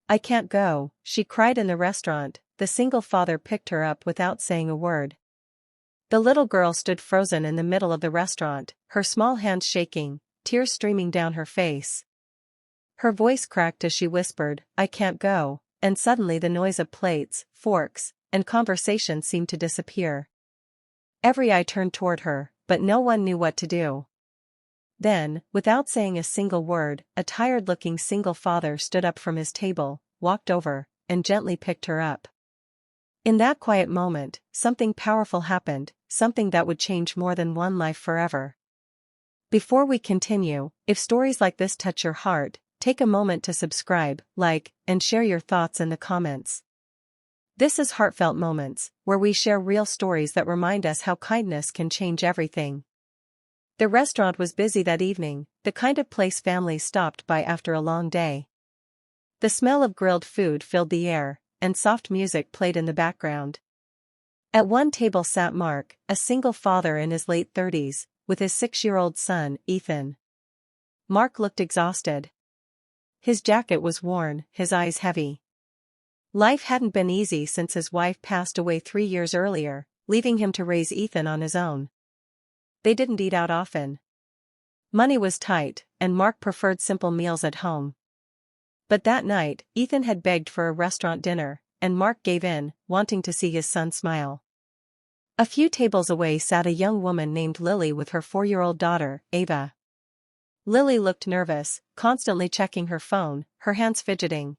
I can't go, she cried in the restaurant. The single father picked her up without saying a word. The little girl stood frozen in the middle of the restaurant, her small hands shaking, tears streaming down her face. Her voice cracked as she whispered, I can't go, and suddenly the noise of plates, forks, and conversation seemed to disappear. Every eye turned toward her, but no one knew what to do. Then, without saying a single word, a tired-looking single father stood up from his table, walked over, and gently picked her up. In that quiet moment, something powerful happened, something that would change more than one life forever. Before we continue, if stories like this touch your heart, take a moment to subscribe, like, and share your thoughts in the comments. This is Heartfelt Moments, where we share real stories that remind us how kindness can change everything. The restaurant was busy that evening, the kind of place families stopped by after a long day. The smell of grilled food filled the air, and soft music played in the background. At one table sat Mark, a single father in his late 30s, with his 6-year-old son, Ethan. Mark looked exhausted. His jacket was worn, his eyes heavy. Life hadn't been easy since his wife passed away 3 years earlier, leaving him to raise Ethan on his own. They didn't eat out often. Money was tight, and Mark preferred simple meals at home. But that night, Ethan had begged for a restaurant dinner, and Mark gave in, wanting to see his son smile. A few tables away sat a young woman named Lily with her 4-year-old daughter, Ava. Lily looked nervous, constantly checking her phone, her hands fidgeting.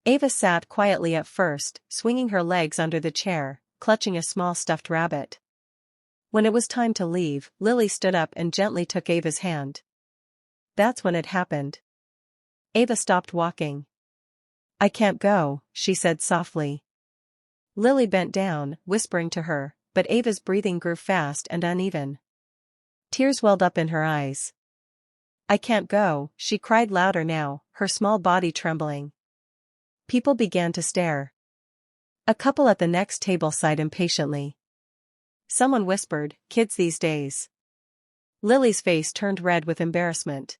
Ava sat quietly at first, swinging her legs under the chair, clutching a small stuffed rabbit. When it was time to leave, Lily stood up and gently took Ava's hand. That's when it happened. Ava stopped walking. I can't go, she said softly. Lily bent down, whispering to her, but Ava's breathing grew fast and uneven. Tears welled up in her eyes. I can't go, she cried louder now, her small body trembling. People began to stare. A couple at the next table sighed impatiently. Someone whispered, kids these days. Lily's face turned red with embarrassment.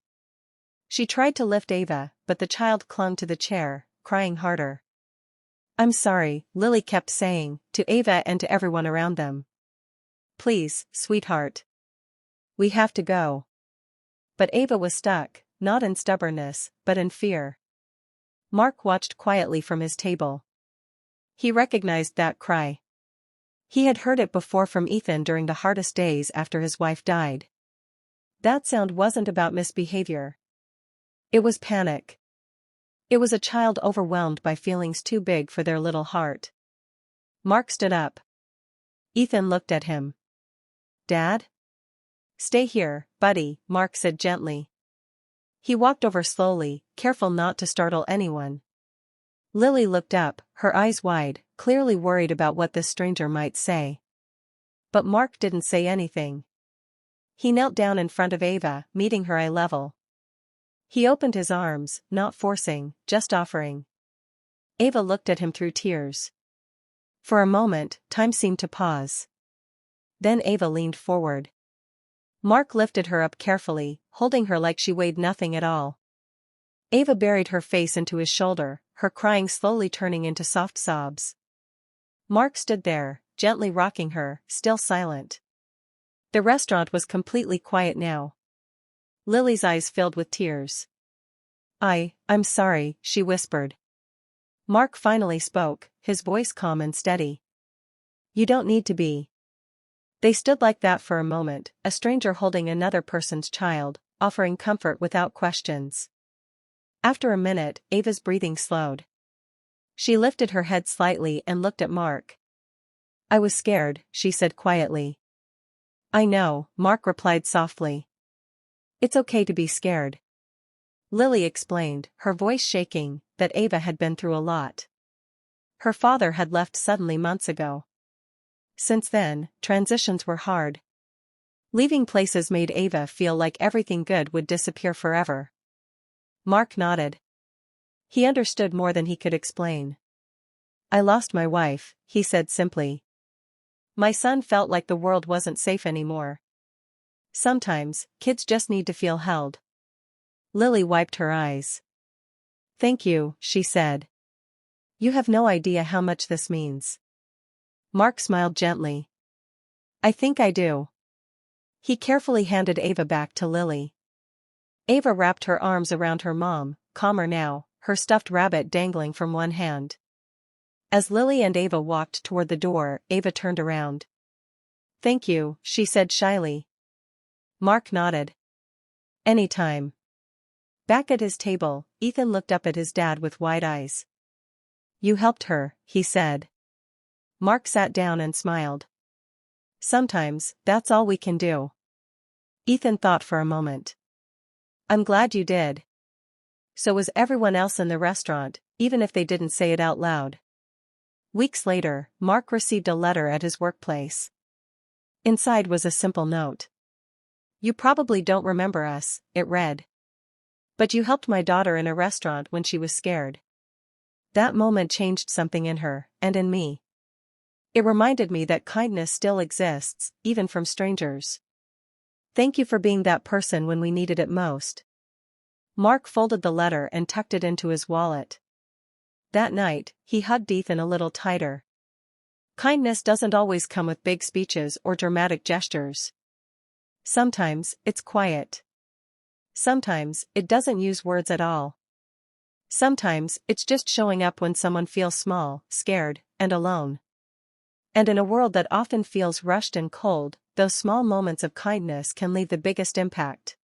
She tried to lift Ava, but the child clung to the chair, crying harder. I'm sorry, Lily kept saying, to Ava and to everyone around them. Please, sweetheart. We have to go. But Ava was stuck, not in stubbornness, but in fear. Mark watched quietly from his table. He recognized that cry. He had heard it before from Ethan during the hardest days after his wife died. That sound wasn't about misbehavior. It was panic. It was a child overwhelmed by feelings too big for their little heart. Mark stood up. Ethan looked at him. Dad? Stay here, buddy, Mark said gently. He walked over slowly, careful not to startle anyone. Lily looked up, her eyes wide, clearly worried about what this stranger might say. But Mark didn't say anything. He knelt down in front of Ava, meeting her eye level. He opened his arms, not forcing, just offering. Ava looked at him through tears. For a moment, time seemed to pause. Then Ava leaned forward. Mark lifted her up carefully, holding her like she weighed nothing at all. Ava buried her face into his shoulder, her crying slowly turning into soft sobs. Mark stood there, gently rocking her, still silent. The restaurant was completely quiet now. Lily's eyes filled with tears. I'm sorry, she whispered. Mark finally spoke, his voice calm and steady. You don't need to be. They stood like that for a moment, a stranger holding another person's child, offering comfort without questions. After a minute, Ava's breathing slowed. She lifted her head slightly and looked at Mark. I was scared, she said quietly. I know, Mark replied softly. It's okay to be scared. Lily explained, her voice shaking, that Ava had been through a lot. Her father had left suddenly months ago. Since then, transitions were hard. Leaving places made Ava feel like everything good would disappear forever. Mark nodded. He understood more than he could explain. I lost my wife, he said simply. My son felt like the world wasn't safe anymore. Sometimes, kids just need to feel held. Lily wiped her eyes. Thank you, she said. You have no idea how much this means. Mark smiled gently. I think I do. He carefully handed Ava back to Lily. Ava wrapped her arms around her mom, calmer now, her stuffed rabbit dangling from one hand. As Lily and Ava walked toward the door, Ava turned around. Thank you, she said shyly. Mark nodded. Anytime. Back at his table, Ethan looked up at his dad with wide eyes. You helped her, he said. Mark sat down and smiled. Sometimes, that's all we can do. Ethan thought for a moment. I'm glad you did. So was everyone else in the restaurant, even if they didn't say it out loud. Weeks later, Mark received a letter at his workplace. Inside was a simple note. You probably don't remember us, it read. But you helped my daughter in a restaurant when she was scared. That moment changed something in her, and in me. It reminded me that kindness still exists, even from strangers. Thank you for being that person when we needed it most. Mark folded the letter and tucked it into his wallet. That night, he hugged Ethan a little tighter. Kindness doesn't always come with big speeches or dramatic gestures. Sometimes, it's quiet. Sometimes, it doesn't use words at all. Sometimes, it's just showing up when someone feels small, scared, and alone. And in a world that often feels rushed and cold, those small moments of kindness can leave the biggest impact.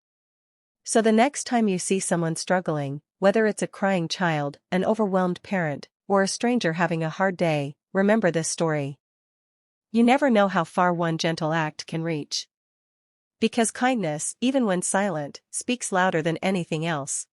So the next time you see someone struggling, whether it's a crying child, an overwhelmed parent, or a stranger having a hard day, remember this story. You never know how far one gentle act can reach. Because kindness, even when silent, speaks louder than anything else.